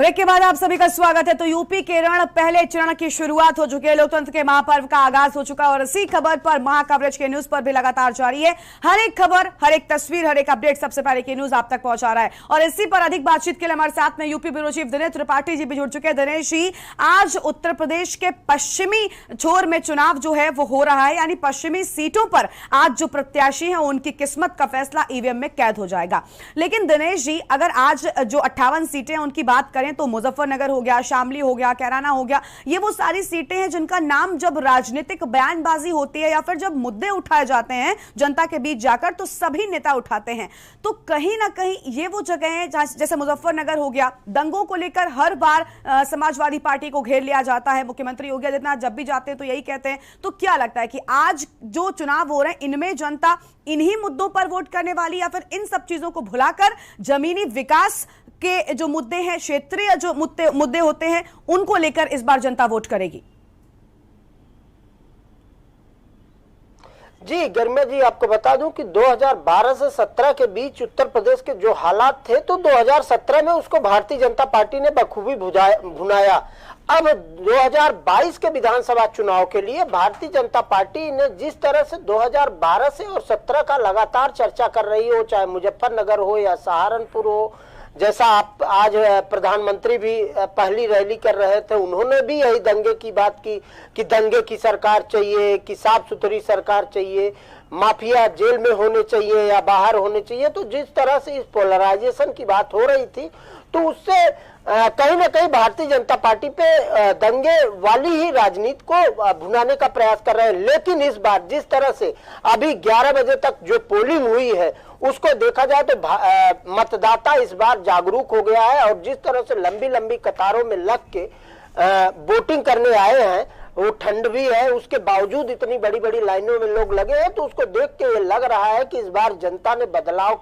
Break के बाद आप सभी का स्वागत है। तो यूपी केरल पहले चरण की शुरुआत हो चुकी है, लोकतंत्र के महापर्व का आगाज हो चुका है और इसी खबर पर महा कवरेज के न्यूज पर भी लगातार जारी है। हर एक खबर, हर एक तस्वीर, हर एक अपडेट सबसे पहले की न्यूज आप तक पहुंचा रहा है। और इसी पर अधिक बातचीत के लिए हमारे साथ में UP bureau chief Dinesh Tripathi ji भी जुड़ चुके हैं। दिनेश जी, आज उत्तर प्रदेश के पश्चिमी छोर में चुनाव जो है वो हो रहा है, यानी पश्चिमी सीटों पर आज जो प्रत्याशी हैं उनकी किस्मत का फैसला ईवीएम में कैद हो जाएगा। लेकिन दिनेश जी, अगर आज जो 58 सीटें हैं उनकी बात करें तो मुजफ्फरनगर हो गया, शामली हो गया, कैराना हो गया, ये वो सारी सीटें हैं जिनका नाम जब राजनीतिक बयानबाजी होती है या फिर जब मुद्दे उठाए जाते हैं जनता के बीच जाकर तो सभी नेता उठाते हैं। तो कहीं ना कहीं ये वो जगह है जैसे मुजफ्फरनगर हो गया, दंगों को लेकर हर बार समाजवादी पार्टी को घेर लिया जाता है। मुख्यमंत्री योगी आदित्यनाथ जब भी जाते हैं तो यही कहते हैं। तो क्या लगता है कि आज जो चुनाव हो रहे हैं इनमें जनता इन्हीं मुद्दों पर वोट करने वाली या फिर इन सब चीजों को भुलाकर जमीनी विकास के जो मुद्दे हैं, क्षेत्रीय जो मुद्दे होते हैं, उनको लेकर इस बार जनता वोट करेगी? जी गरिमा जी, आपको बता दूं कि 2012 से 17 के बीच उत्तर प्रदेश के जो हालात थे तो 2017 में उसको भारतीय जनता पार्टी ने बखूबी भुनाया। अब 2022 के विधानसभा चुनाव के लिए भारतीय जनता पार्टी ने जिस तरह से 2012 से और 17 का लगातार चर्चा कर रही हो, चाहे मुजफ्फरनगर हो या सहारनपुर हो, जैसा आप आज प्रधानमंत्री भी पहली रैली कर रहे थे, उन्होंने भी यही दंगे की बात की कि दंगे की सरकार चाहिए, कि साफ सुथरी सरकार चाहिए, माफिया जेल में होने चाहिए या बाहर होने चाहिए। तो जिस तरह से इस पोलराइजेशन की बात हो रही थी तो उससे कहीं ना कहीं भारतीय जनता पार्टी पे दंगे वाली ही राजनीति को भुनाने का प्रयास कर रहे हैं। लेकिन इस बार जिस तरह से अभी 11 बजे तक जो पोलिंग हुई है उसको देखा जाए तो मतदाता इस बार जागरूक हो गया है और जिस तरह से लंबी लंबी कतारों में लग के वोटिंग करने आए हैं, वो ठंड भी है उसके बावजूद इतनी बड़ी बड़ी लाइनों में लोग लगे हैं, तो उसको देख के ये लग रहा है कि इस बार जनता ने बदलाव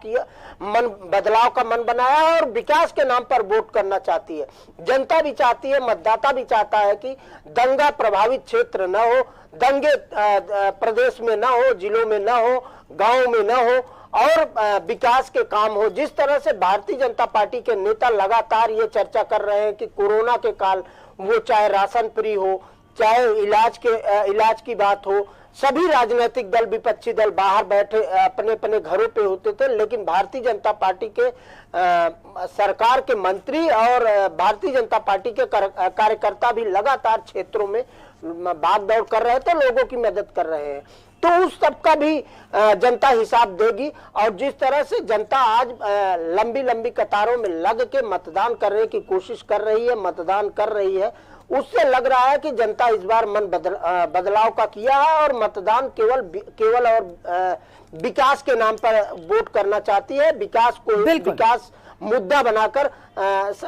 का मन बनाया है और विकास के नाम पर वोट करना चाहती है। जनता भी चाहती है, मतदाता भी चाहता है कि दंगा प्रभावित क्षेत्र न हो, दंगे प्रदेश में न हो, जिलों में न हो, गाँव में न हो और विकास के काम हो। जिस तरह से भारतीय जनता पार्टी के नेता लगातार ये चर्चा कर रहे हैं कि कोरोना के काल वो चाहे राशन फ्री हो, चाहे इलाज की बात हो, सभी राजनीतिक दल, विपक्षी दल बाहर बैठे अपने अपने घरों पे होते थे, लेकिन भारतीय जनता पार्टी के सरकार के मंत्री और भारतीय जनता पार्टी के कार्यकर्ता भी लगातार क्षेत्रों में भाग दौड़ कर रहे थे, लोगों की मदद कर रहे हैं। तो उस सब का भी जनता हिसाब देगी। और जिस तरह से जनता आज लंबी लंबी कतारों में लग के मतदान करने की कोशिश कर रही है, मतदान कर रही है, उससे लग रहा है कि जनता इस बार मन बदलाव का किया है और मतदान केवल और विकास के नाम पर वोट करना चाहती है। विकास मुद्दा बनाकर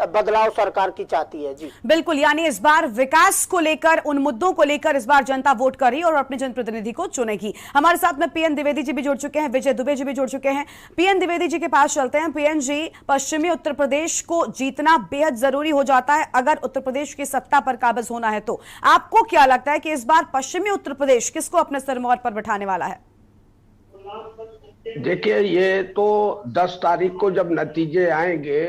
बदलाव सरकार की चाहती है। जी बिल्कुल, यानी इस बार विकास को लेकर, उन मुद्दों को लेकर इस बार जनता वोट कर रही है और अपने जनप्रतिनिधि को चुनेगी। हमारे साथ में पीएन द्विवेदी जी भी जुड़ चुके हैं, विजय दुबे जी भी जुड़ चुके हैं। पीएन द्विवेदी जी के पास चलते हैं। पीएन जी, पश्चिमी उत्तर प्रदेश को जीतना बेहद जरूरी हो जाता है अगर उत्तर प्रदेश की सत्ता पर काबिज होना है। तो आपको क्या लगता है कि इस बार पश्चिमी उत्तर प्रदेश किसको अपने सिरमौर पर बिठाने वाला है? देखिए, ये तो 10 तारीख को जब नतीजे आएंगे,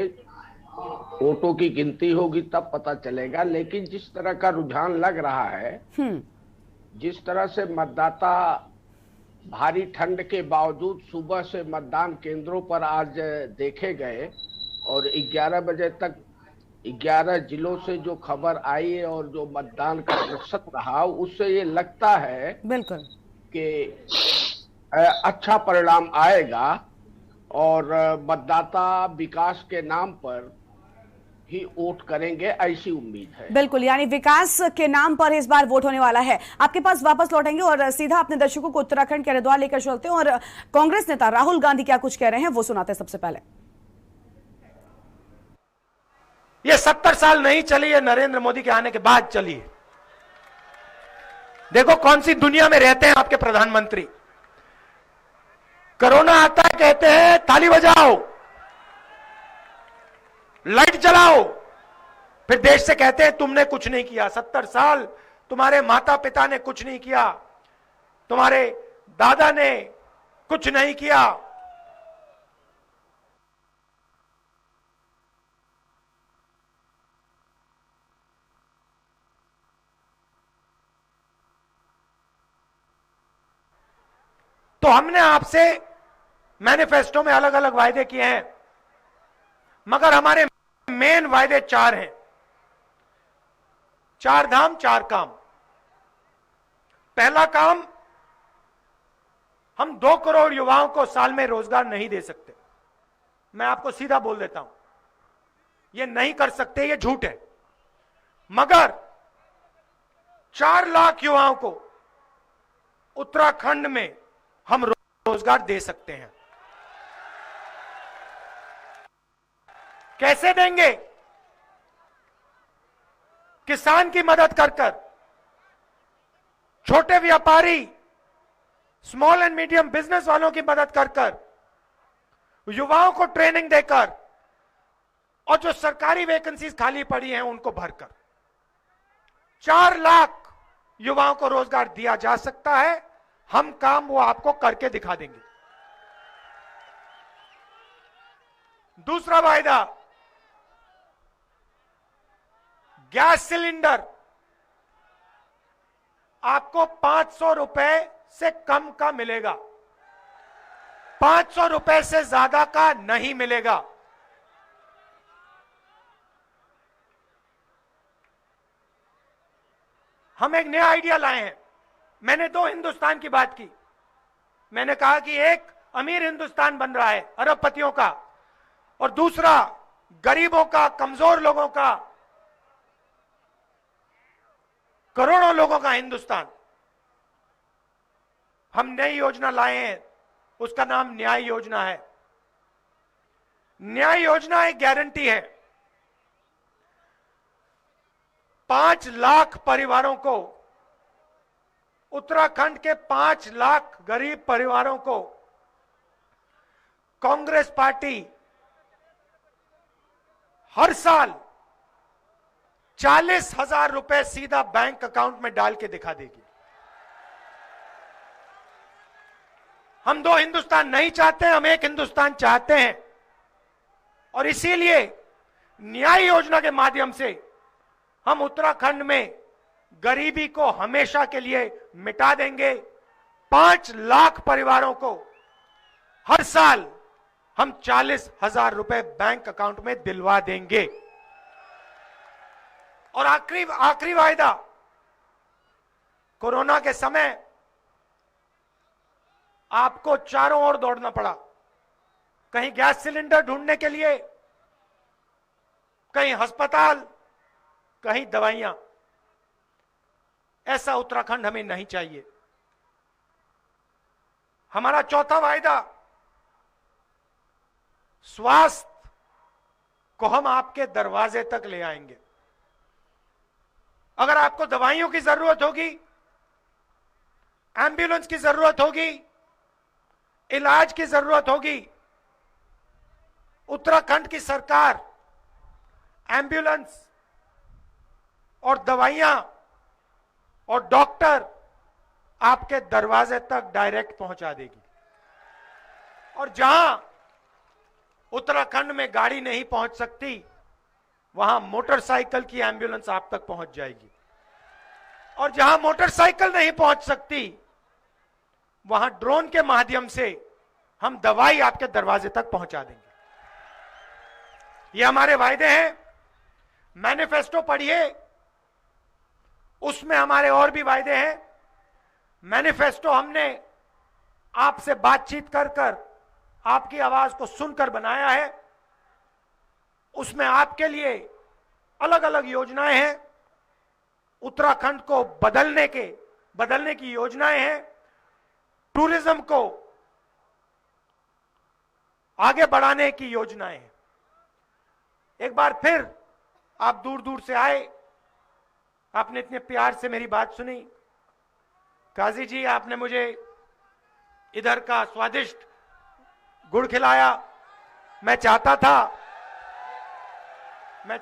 वोटों की गिनती होगी तब पता चलेगा। लेकिन जिस तरह का रुझान लग रहा है, जिस तरह से मतदाता भारी ठंड के बावजूद सुबह से मतदान केंद्रों पर आज देखे गए और 11 बजे तक 11 जिलों से जो खबर आई है और जो मतदान का प्रतिशत रहा, उससे ये लगता है बिल्कुल कि अच्छा परिणाम आएगा और मतदाता विकास के नाम पर ही वोट करेंगे, ऐसी उम्मीद है। बिल्कुल, यानी विकास के नाम पर इस बार वोट होने वाला है। आपके पास वापस लौटेंगे और सीधा अपने दर्शकों को उत्तराखंड के हरिद्वार लेकर चलते हैं और कांग्रेस नेता राहुल गांधी क्या कुछ कह रहे हैं वो सुनाते हैं। सबसे पहले, ये 70 साल नहीं चली है, नरेंद्र मोदी के आने के बाद चली है। देखो कौन सी दुनिया में रहते हैं आपके प्रधानमंत्री। कोरोना आता है, कहते हैं ताली बजाओ, लाइट जलाओ, फिर देश से कहते हैं तुमने कुछ नहीं किया। 70 साल तुम्हारे माता पिता ने कुछ नहीं किया, तुम्हारे दादा ने कुछ नहीं किया। तो हमने आपसे मैनिफेस्टो में अलग अलग वायदे किए हैं, मगर हमारे मेन वायदे 4 हैं। 4 धाम 4 काम। पहला काम, हम 2 करोड़ युवाओं को साल में रोजगार नहीं दे सकते। मैं आपको सीधा बोल देता हूं, ये नहीं कर सकते, ये झूठ है। मगर 4 लाख युवाओं को उत्तराखंड में हम रोजगार दे सकते हैं। कैसे देंगे? किसान की मदद कर कर, छोटे व्यापारी, स्मॉल एंड मीडियम बिजनेस वालों की मदद कर कर, युवाओं को ट्रेनिंग देकर, और जो सरकारी वैकेंसीज खाली पड़ी हैं उनको भरकर 4 लाख युवाओं को रोजगार दिया जा सकता है। हम काम वो आपको करके दिखा देंगे। दूसरा वायदा, गैस सिलेंडर आपको 500 रुपए से कम का मिलेगा, 500 रुपए से ज्यादा का नहीं मिलेगा। हम एक नया आइडिया लाए हैं। मैंने 2 हिंदुस्तान की बात की। मैंने कहा कि एक अमीर हिंदुस्तान बन रहा है अरबपतियों का, और दूसरा गरीबों का, कमजोर लोगों का, करोड़ों लोगों का हिंदुस्तान। हम नई योजना लाए हैं, उसका नाम न्याय योजना है। न्याय योजना एक गारंटी है। 5 लाख परिवारों को, उत्तराखंड के 5 लाख गरीब परिवारों को कांग्रेस पार्टी हर साल 40,000 रुपए सीधा बैंक अकाउंट में डाल के दिखा देगी। हम 2 हिंदुस्तान नहीं चाहते, हम एक हिंदुस्तान चाहते हैं। और इसीलिए न्याय योजना के माध्यम से हम उत्तराखंड में गरीबी को हमेशा के लिए मिटा देंगे। 5 लाख परिवारों को हर साल हम 40,000 रुपए बैंक अकाउंट में दिलवा देंगे। और आखिरी वायदा, कोरोना के समय आपको चारों ओर दौड़ना पड़ा, कहीं गैस सिलेंडर ढूंढने के लिए, कहीं अस्पताल, कहीं दवाइयां। ऐसा उत्तराखंड हमें नहीं चाहिए। हमारा चौथा वायदा, स्वास्थ्य को हम आपके दरवाजे तक ले आएंगे। अगर आपको दवाइयों की जरूरत होगी, एम्बुलेंस की जरूरत होगी, इलाज की जरूरत होगी, उत्तराखंड की सरकार एम्बुलेंस और दवाइयां और डॉक्टर आपके दरवाजे तक डायरेक्ट पहुंचा देगी। और जहां उत्तराखंड में गाड़ी नहीं पहुंच सकती, वहां मोटरसाइकिल की एम्बुलेंस आप तक पहुंच जाएगी। और जहां मोटरसाइकिल नहीं पहुंच सकती, वहां ड्रोन के माध्यम से हम दवाई आपके दरवाजे तक पहुंचा देंगे। ये हमारे वायदे हैं। मैनिफेस्टो पढ़िए, उसमें हमारे और भी वायदे हैं। मैनिफेस्टो हमने आपसे बातचीत कर कर, आपकी आवाज को सुनकर बनाया है। उसमें आपके लिए अलग अलग योजनाएं हैं। उत्तराखंड को बदलने की योजनाएं हैं। टूरिज्म को आगे बढ़ाने की योजनाएं हैं। एक बार फिर आप दूर दूर से आए, आपने इतने प्यार से मेरी बात सुनी। काजी जी, आपने मुझे इधर का स्वादिष्ट गुड़ खिलाया। मैं चाहता था गन्ना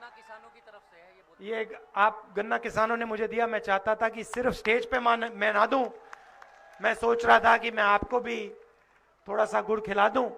किसानों की तरफ से है ये आप गन्ना किसानों ने मुझे दिया। मैं चाहता था कि सिर्फ स्टेज पे मैं ना दूं, मैं सोच रहा था कि मैं आपको भी थोड़ा सा गुड़ खिला दूं।